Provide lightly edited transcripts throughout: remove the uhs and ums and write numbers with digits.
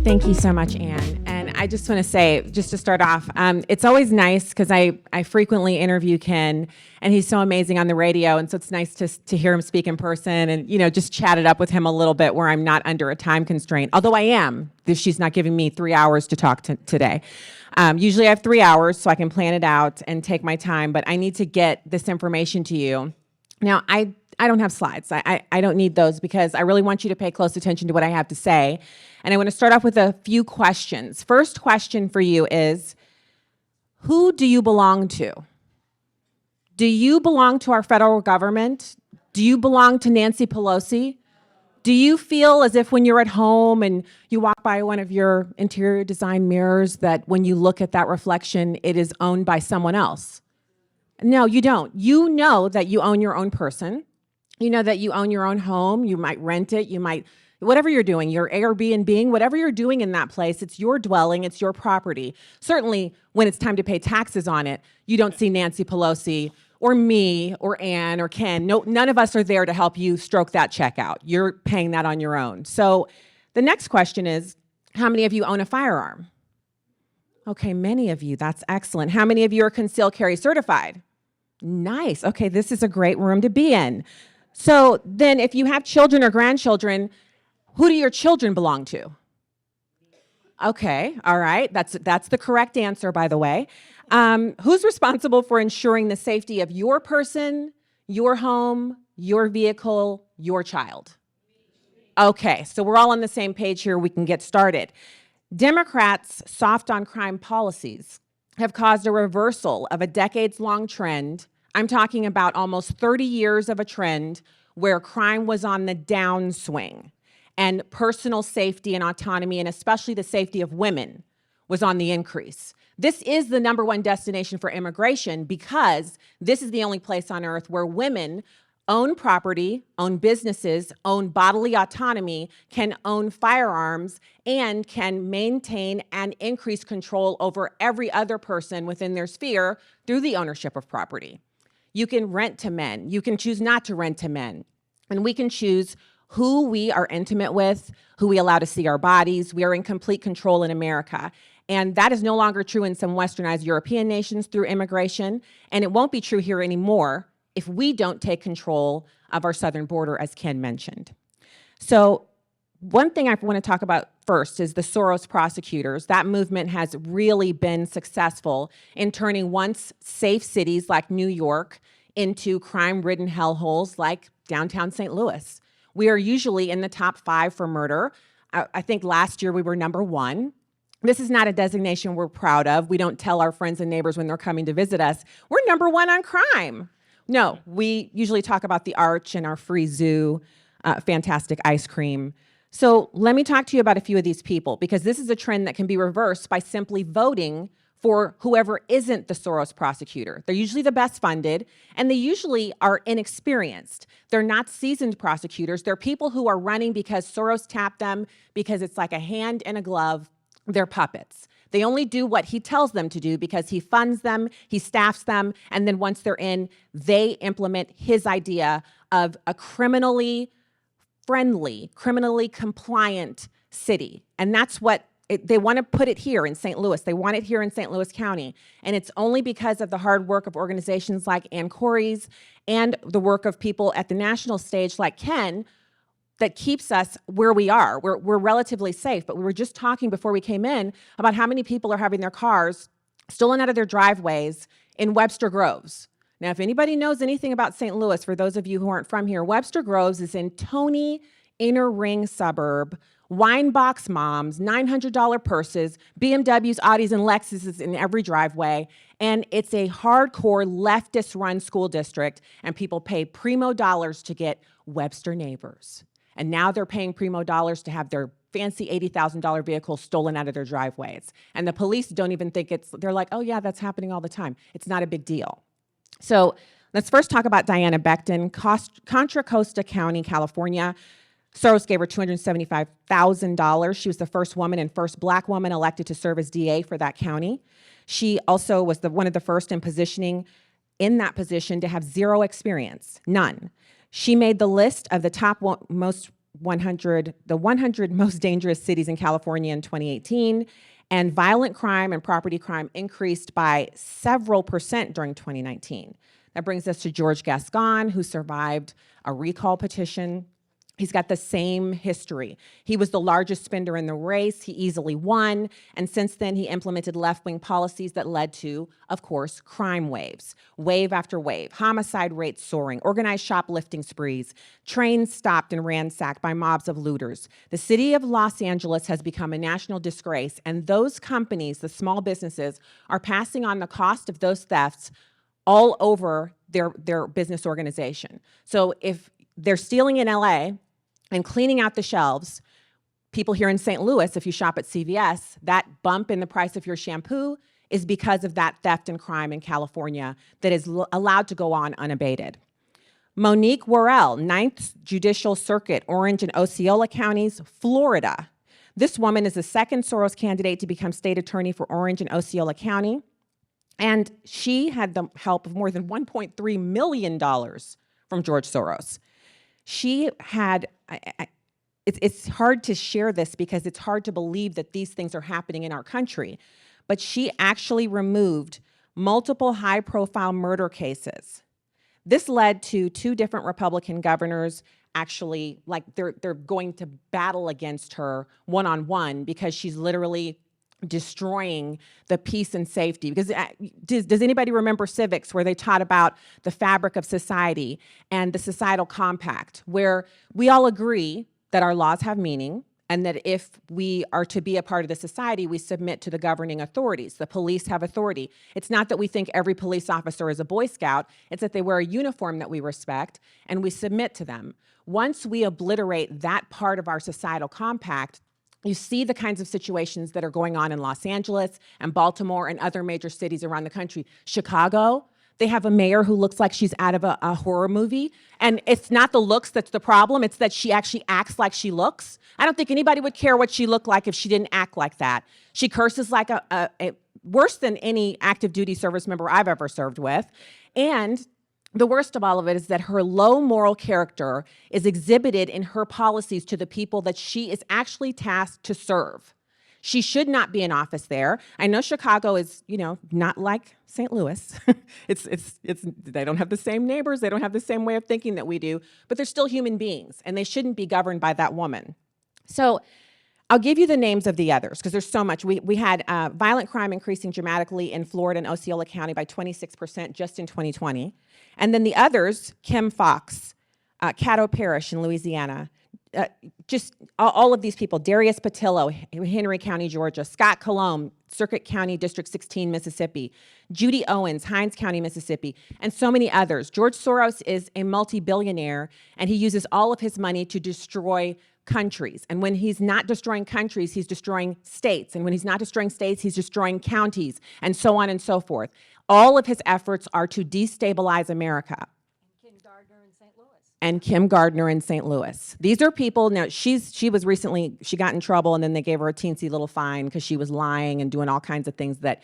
Thank you so much, Anne. And I just want to say, just to start off, it's always nice because I frequently interview Ken, and he's so amazing on the radio, and so it's nice to hear him speak in person and, just chat it up with him a little bit where I'm not under a time constraint, although I am. She's not giving me 3 hours to talk today. Usually I have 3 hours so I can plan it out and take my time, but I need to get this information to you. Now, I don't have slides. I don't need those because I really want you to pay close attention to what I have to say. And I want to start off with a few questions. First question for you is, who do you belong to? Do you belong to our federal government? Do you belong to Nancy Pelosi? Do you feel as if when you're at home and you walk by one of your interior design mirrors that when you look at that reflection, it is owned by someone else? No, you don't. You know that you own your own person. You know that you own your own home. You might rent it. You might, whatever you're doing, your Airbnb, whatever you're doing in that place, it's your dwelling, it's your property. Certainly, when it's time to pay taxes on it, you don't see Nancy Pelosi or me or Ann or Ken. No, none of us are there to help you stroke that check out. You're paying that on your own. So the next question is, how many of you own a firearm? Okay, many of you. That's excellent. How many of you are concealed carry certified? Nice. Okay, this is a great room to be in. So then if you have children or grandchildren, who do your children belong to? Okay, all right. That's the correct answer, by the way. Who's responsible for ensuring the safety of your person, your home, your vehicle, your child? Okay, so we're all on the same page here. We can get started. Democrats' soft on crime policies have caused a reversal of a decades-long trend. I'm talking about almost 30 years of a trend where crime was on the downswing and personal safety and autonomy, and especially the safety of women, was on the increase. This is the #1 destination for immigration because this is the only place on earth where women own property, own businesses, own bodily autonomy, can own firearms, and can maintain and increase control over every other person within their sphere through the ownership of property. You can rent to men. You can choose not to rent to men. And we can choose who we are intimate with, who we allow to see our bodies. We are in complete control in America. And that is no longer true in some westernized European nations through immigration. And it won't be true here anymore if we don't take control of our southern border, as Ken mentioned. So one thing I want to talk about first is the Soros prosecutors. That movement has really been successful in turning once safe cities like New York into crime-ridden hellholes like downtown St. Louis. We are usually in the top 5 for murder. I think last year we were #1. This is not a designation we're proud of. We don't tell our friends and neighbors when they're coming to visit us, we're #1 on crime. No, we usually talk about the Arch and our free zoo, fantastic ice cream. So let me talk to you about a few of these people, because this is a trend that can be reversed by simply voting for whoever isn't the Soros prosecutor. They're usually the best funded, and they usually are inexperienced. They're not seasoned prosecutors. They're people who are running because Soros tapped them, because it's like a hand in a glove. They're puppets. They only do what he tells them to do because he funds them, he staffs them, and then once they're in, they implement his idea of a criminally friendly, criminally compliant city. And that's what they want to put it here in St. Louis. They want it here in St. Louis County. And it's only because of the hard work of organizations like Ann Corey's and the work of people at the national stage like Ken that keeps us where we are. We're relatively safe, but we were just talking before we came in about how many people are having their cars stolen out of their driveways in Webster Groves. Now, if anybody knows anything about St. Louis, for those of you who aren't from here, Webster Groves is in Tony, inner ring suburb, wine box moms, $900 purses, BMWs, Audis, and Lexuses in every driveway. And it's a hardcore leftist-run school district, and people pay primo dollars to get Webster neighbors. And now they're paying primo dollars to have their fancy $80,000 vehicles stolen out of their driveways. And the police don't even think they're like, oh yeah, that's happening all the time. It's not a big deal. So let's first talk about Diana Becton, Contra Costa County, California. Soros gave her $275,000. She was the first woman and first Black woman elected to serve as DA for that county. She also was one of the first in positioning in that position to have zero experience, none. She made the list of the top most the 100 most dangerous cities in California in 2018, and violent crime and property crime increased by several percent during 2019. That brings us to George Gascon, who survived a recall petition. He's got the same history. He was the largest spender in the race. He easily won. And since then, he implemented left-wing policies that led to, of course, crime waves, wave after wave, homicide rates soaring, organized shoplifting sprees, trains stopped and ransacked by mobs of looters. The city of Los Angeles has become a national disgrace, and those companies, the small businesses, are passing on the cost of those thefts all over their business organization. So if they're stealing in LA, and cleaning out the shelves, people here in St. Louis, if you shop at CVS, that bump in the price of your shampoo is because of that theft and crime in California that is allowed to go on unabated. Monique Worrell, 9th Judicial Circuit, Orange and Osceola Counties, Florida. This woman is the second Soros candidate to become state attorney for Orange and Osceola County, and she had the help of more than $1.3 million from George Soros. She had, it's hard to share this because it's hard to believe that these things are happening in our country, but she actually removed multiple high-profile murder cases. This led to 2 different Republican governors actually, like they're going to battle against her one-on-one because she's literally destroying the peace and safety. Because does anybody remember civics where they taught about the fabric of society and the societal compact, where we all agree that our laws have meaning and that if we are to be a part of the society, we submit to the governing authorities. The police have authority. It's not that we think every police officer is a Boy Scout, it's that they wear a uniform that we respect and we submit to them. Once we obliterate that part of our societal compact, you see the kinds of situations that are going on in Los Angeles and Baltimore and other major cities around the country. Chicago, they have a mayor who looks like she's out of a horror movie. And it's not the looks that's the problem, it's that she actually acts like she looks. I don't think anybody would care what she looked like if she didn't act like that. She curses like a worse than any active duty service member I've ever served with. And the worst of all of it is that her low moral character is exhibited in her policies to the people that she is actually tasked to serve. She should not be in office there. I know Chicago is, not like St. Louis. They don't have the same neighbors, they don't have the same way of thinking that we do, but they're still human beings, and they shouldn't be governed by that woman. So I'll give you the names of the others, because there's so much. We had violent crime increasing dramatically in Florida and Osceola County by 26% just in 2020. And then the others, Kim Fox, Caddo Parish in Louisiana, just all of these people, Darius Patillo, Henry County, Georgia, Scott Colomb, Circuit County, District 16, Mississippi, Judy Owens, Hinds County, Mississippi, and so many others. George Soros is a multi-billionaire, and he uses all of his money to destroy countries. And when he's not destroying countries, he's destroying states. And when he's not destroying states, he's destroying counties, and so on and so forth. All of his efforts are to destabilize America. And Kim Gardner in St. Louis. These are people, now she got in trouble and then they gave her a teensy little fine because she was lying and doing all kinds of things that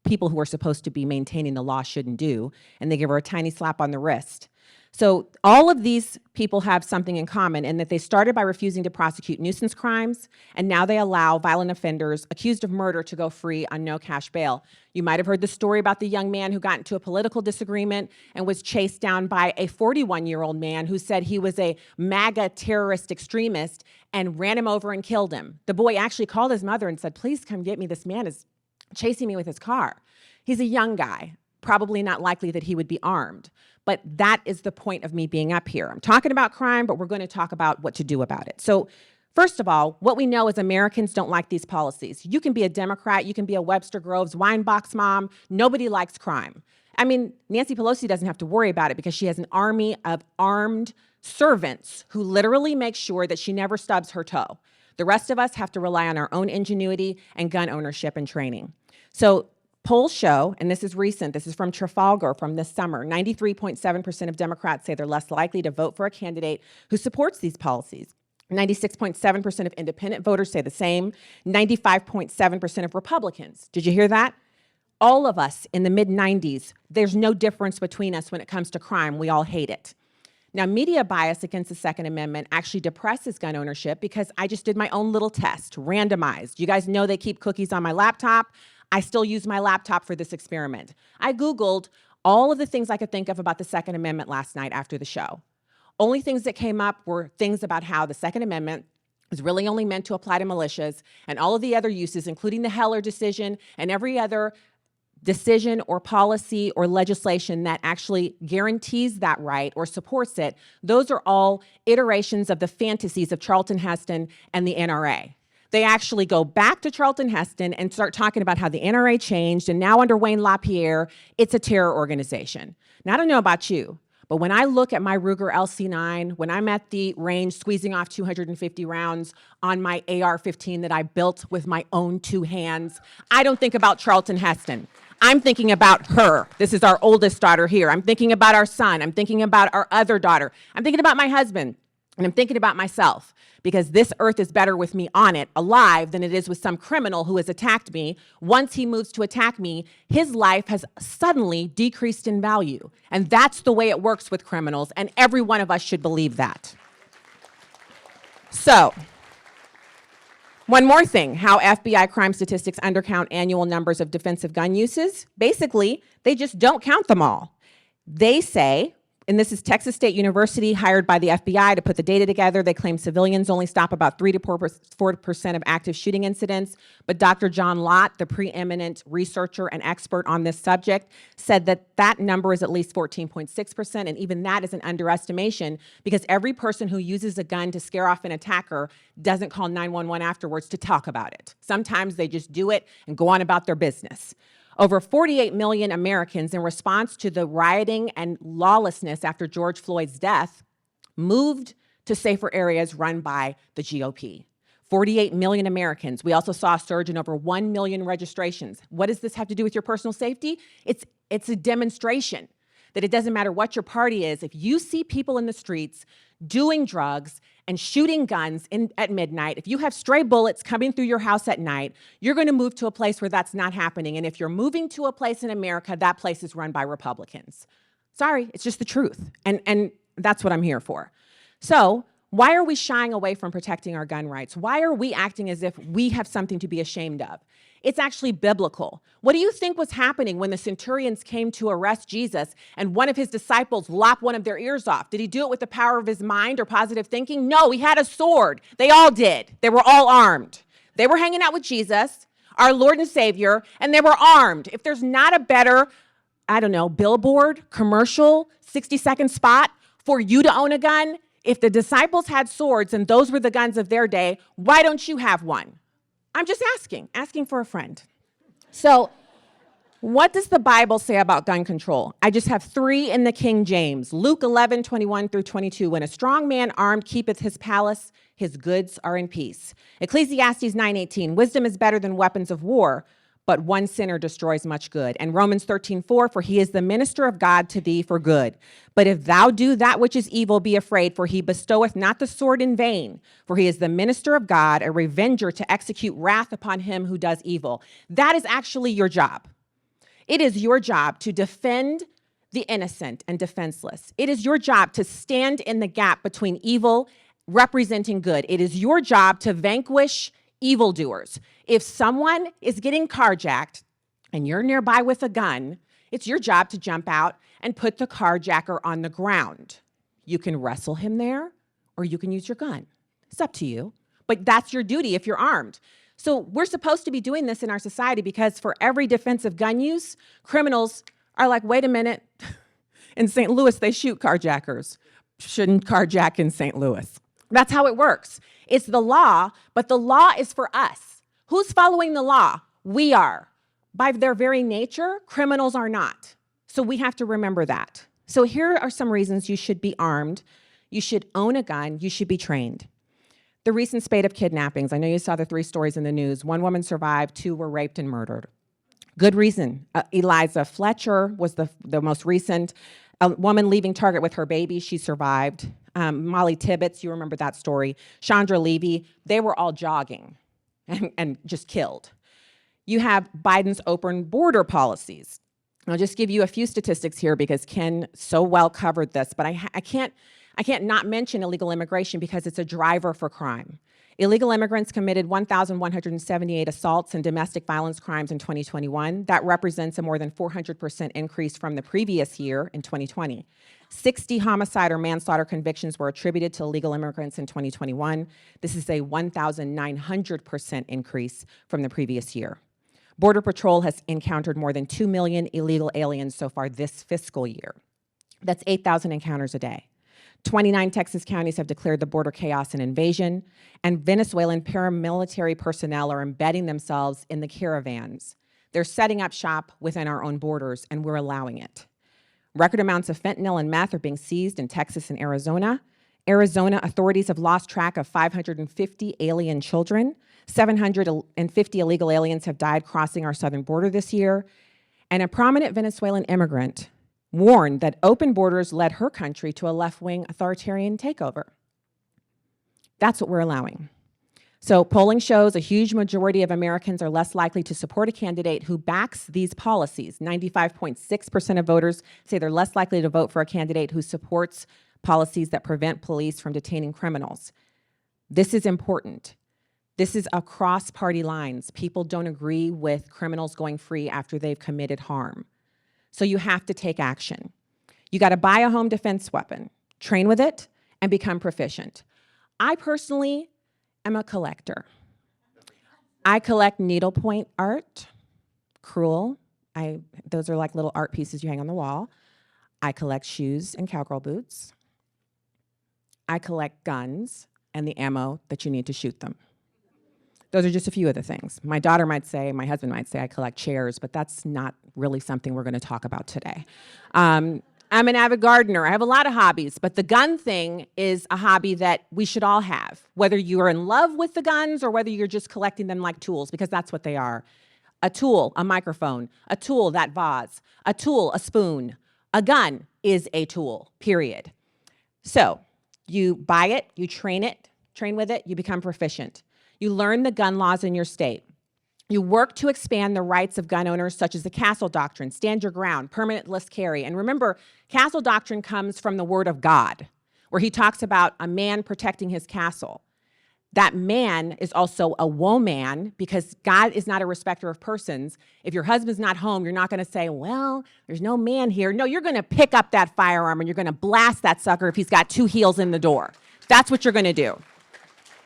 people who are supposed to be maintaining the law shouldn't do. And they give her a tiny slap on the wrist. So all of these people have something in common in that they started by refusing to prosecute nuisance crimes, and now they allow violent offenders accused of murder to go free on no cash bail. You might have heard the story about the young man who got into a political disagreement and was chased down by a 41-year-old man who said he was a MAGA terrorist extremist and ran him over and killed him. The boy actually called his mother and said, "Please come get me. This man is chasing me with his car." He's a young guy, probably not likely that he would be armed. But that is the point of me being up here. I'm talking about crime, but we're going to talk about what to do about it. So first of all, what we know is Americans don't like these policies. You can be a Democrat, you can be a Webster Groves wine box mom. Nobody likes crime. I mean, Nancy Pelosi doesn't have to worry about it because she has an army of armed servants who literally make sure that she never stubs her toe. The rest of us have to rely on our own ingenuity and gun ownership and training. So polls show, and this is recent, this is from Trafalgar from this summer, 93.7% of Democrats say they're less likely to vote for a candidate who supports these policies. 96.7% of independent voters say the same. 95.7% of Republicans. Did you hear that? All of us in the mid-90s, there's no difference between us when it comes to crime. We all hate it. Now, media bias against the Second Amendment actually depresses gun ownership because I just did my own little test, randomized. You guys know they keep cookies on my laptop. I still use my laptop for this experiment. I Googled all of the things I could think of about the Second Amendment last night after the show. Only things that came up were things about how the Second Amendment is really only meant to apply to militias, and all of the other uses, including the Heller decision and every other decision or policy or legislation that actually guarantees that right or supports it. Those are all iterations of the fantasies of Charlton Heston and the NRA. They actually go back to Charlton Heston and start talking about how the NRA changed, and now under Wayne LaPierre, it's a terror organization. Now, I don't know about you, but when I look at my Ruger LC9, when I'm at the range squeezing off 250 rounds on my AR-15 that I built with my own 2 hands, I don't think about Charlton Heston. I'm thinking about her. This is our oldest daughter here. I'm thinking about our son. I'm thinking about our other daughter. I'm thinking about my husband. And I'm thinking about myself, because this earth is better with me on it, alive, than it is with some criminal who has attacked me. Once he moves to attack me, his life has suddenly decreased in value. And that's the way it works with criminals, and every one of us should believe that. So, one more thing, how FBI crime statistics undercount annual numbers of defensive gun uses. Basically, they just don't count them all. They say, and this is Texas State University, hired by the FBI to put the data together. They claim civilians only stop about 3 to 4% of active shooting incidents. But Dr. John Lott, the preeminent researcher and expert on this subject, said that that number is at least 14.6%. And even that is an underestimation, because every person who uses a gun to scare off an attacker doesn't call 911 afterwards to talk about it. Sometimes they just do it and go on about their business. Over 48 million Americans, in response to the rioting and lawlessness after George Floyd's death, moved to safer areas run by the GOP. 48 million Americans. We also saw a surge in over 1 million registrations. What does this have to do with your personal safety? It's a demonstration that it doesn't matter what your party is. If you see people in the streets doing drugs and shooting guns at midnight, if you have stray bullets coming through your house at night, you're going to move to a place where that's not happening. And if you're moving to a place in America, that place is run by Republicans. Sorry, it's just the truth. And that's what I'm here for. So why are we shying away from protecting our gun rights? Why are we acting as if we have something to be ashamed of? It's actually biblical. What do you think was happening when the centurions came to arrest Jesus and one of his disciples lopped one of their ears off? Did he do it with the power of his mind or positive thinking? No, he had a sword. They all did. They were all armed. They were hanging out with Jesus, our Lord and Savior, and they were armed. If there's not a better, billboard, commercial, 60-second spot for you to own a gun, if the disciples had swords and those were the guns of their day, why don't you have one? I'm just asking for a friend. So what does the Bible say about gun control? I just have 3 in the King James. Luke 11:21-22. When a strong man armed keepeth his palace, his goods are in peace. Ecclesiastes 9:18. Wisdom is better than weapons of war, but one sinner destroys much good. And Romans 13:4, for he is the minister of God to thee for good. But if thou do that which is evil, be afraid, for he bestoweth not the sword in vain. For he is the minister of God, a revenger to execute wrath upon him who does evil. That is actually your job. It is your job to defend the innocent and defenseless. It is your job to stand in the gap between evil representing good. It is your job to vanquish evildoers. If someone is getting carjacked and you're nearby with a gun, it's your job to jump out and put the carjacker on the ground. You can wrestle him there, or you can use your gun. It's up to you. But that's your duty if you're armed. So we're supposed to be doing this in our society, because for every defensive gun use, criminals are like, wait a minute. In St. Louis, they shoot carjackers. Shouldn't carjack in St. Louis. That's how it works. It's the law, but the law is for us. Who's following the law? We are. By their very nature, criminals are not. So we have to remember that. So here are some reasons you should be armed. You should own a gun. You should be trained. The recent spate of kidnappings. I know you saw the 3 stories in the news. 1 woman survived, 2 were raped and murdered. Good reason. Eliza Fletcher was the most recent. A woman leaving Target with her baby, she survived. Molly Tibbetts, you remember that story. Chandra Levy, they were all jogging and just killed. You have Biden's open border policies. I'll just give you a few statistics here because Ken so well covered this, but I I can't not mention illegal immigration because it's a driver for crime. Illegal immigrants committed 1,178 assaults and domestic violence crimes in 2021. That represents a more than 400% increase from the previous year in 2020. 60 homicide or manslaughter convictions were attributed to illegal immigrants in 2021. This is a 1,900% increase from the previous year. Border Patrol has encountered more than 2 million illegal aliens so far this fiscal year. That's 8,000 encounters a day. 29 Texas counties have declared the border chaos an invasion, and Venezuelan paramilitary personnel are embedding themselves in the caravans. They're setting up shop within our own borders, and we're allowing it. Record amounts of fentanyl and meth are being seized in Texas and Arizona. Arizona authorities have lost track of 550 alien children. 750 illegal aliens have died crossing our southern border this year. And a prominent Venezuelan immigrant warned that open borders led her country to a left-wing authoritarian takeover. That's what we're allowing. So polling shows a huge majority of Americans are less likely to support a candidate who backs these policies. 95.6% of voters say they're less likely to vote for a candidate who supports policies that prevent police from detaining criminals. This is important. This is across party lines. People don't agree with criminals going free after they've committed harm. So you have to take action. You got to buy a home defense weapon, train with it, and become proficient. I personally am a collector. I collect needlepoint art, crewel. Those are like little art pieces you hang on the wall. I collect shoes and cowgirl boots. I collect guns and the ammo that you need to shoot them. Those are just a few of the things. My daughter might say, my husband might say I collect chairs, but that's not really something we're going to talk about today. I'm an avid gardener. I have a lot of hobbies, but the gun thing is a hobby that we should all have, whether you're in love with the guns or whether you're just collecting them like tools, because that's what they are. A tool, a microphone, a tool, that vase, a tool, a spoon. A gun is a tool, period. So you buy it, you train with it, you become proficient. You learn the gun laws in your state. You work to expand the rights of gun owners, such as the Castle Doctrine, stand your ground, permitless carry. And remember, Castle Doctrine comes from the word of God, where he talks about a man protecting his castle. That man is also a woman, because God is not a respecter of persons. If your husband's not home, you're not going to say, well, there's no man here. No, you're going to pick up that firearm and you're going to blast that sucker if he's got 2 heels in the door. That's what you're going to do.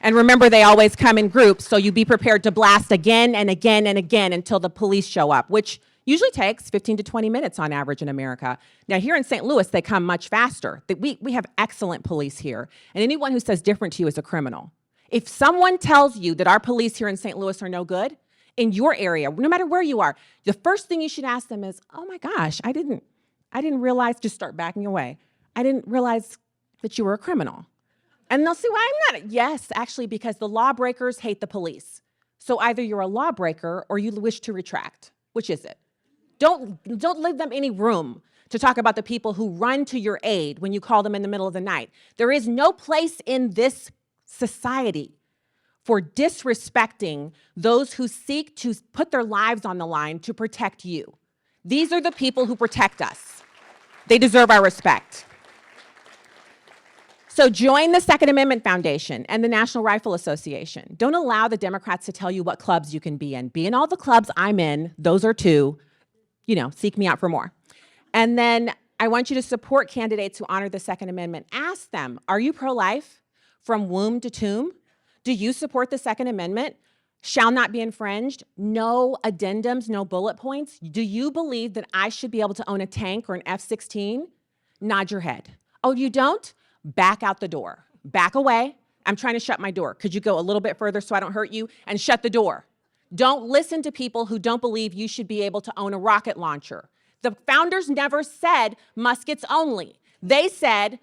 And remember, they always come in groups, so you be prepared to blast again and again and again until the police show up, which usually takes 15 to 20 minutes on average in America. Now, here in St. Louis, they come much faster. We have excellent police here, and anyone who says different to you is a criminal. If someone tells you that our police here in St. Louis are no good, in your area, no matter where you are, the first thing you should ask them is, oh my gosh, I didn't realize, just start backing away. I didn't realize that you were a criminal. And they'll say, well, I'm not. Yes, actually, because the lawbreakers hate the police. So either you're a lawbreaker or you wish to retract. Which is it? Don't leave them any room to talk about the people who run to your aid when you call them in the middle of the night. There is no place in this society for disrespecting those who seek to put their lives on the line to protect you. These are the people who protect us. They deserve our respect. So join the Second Amendment Foundation and the National Rifle Association. Don't allow the Democrats to tell you what clubs you can be in. Be in all the clubs I'm in. Those are 2. Seek me out for more. And then I want you to support candidates who honor the Second Amendment. Ask them, are you pro-life from womb to tomb? Do you support the Second Amendment? Shall not be infringed. No addendums, no bullet points. Do you believe that I should be able to own a tank or an F-16? Nod your head. Oh, you don't? Back out the door. Back away. I'm trying to shut my door. Could you go a little bit further so I don't hurt you? And shut the door. Don't listen to people who don't believe you should be able to own a rocket launcher. The founders never said muskets only. They said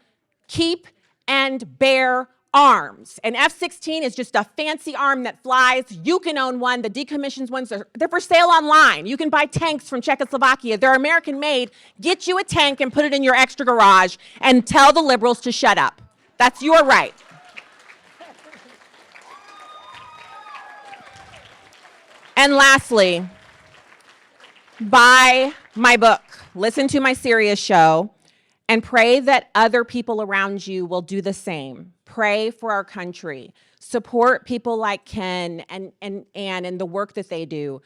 keep and bear arms. An F-16 is just a fancy arm that flies. You can own one. The decommissioned ones, they're for sale online. You can buy tanks from Czechoslovakia. They're American made. Get you a tank and put it in your extra garage and tell the liberals to shut up. That's your right. And lastly, buy my book. Listen to my Sirius show. And pray that other people around you will do the same. Pray for our country. Support people like Ken and Ann and the work that they do.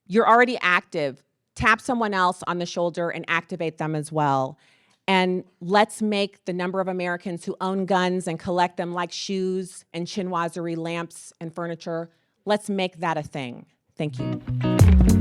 You're already active. Tap someone else on the shoulder and activate them as well. And let's make the number of Americans who own guns and collect them like shoes and chinoiserie lamps and furniture, let's make that a thing. Thank you.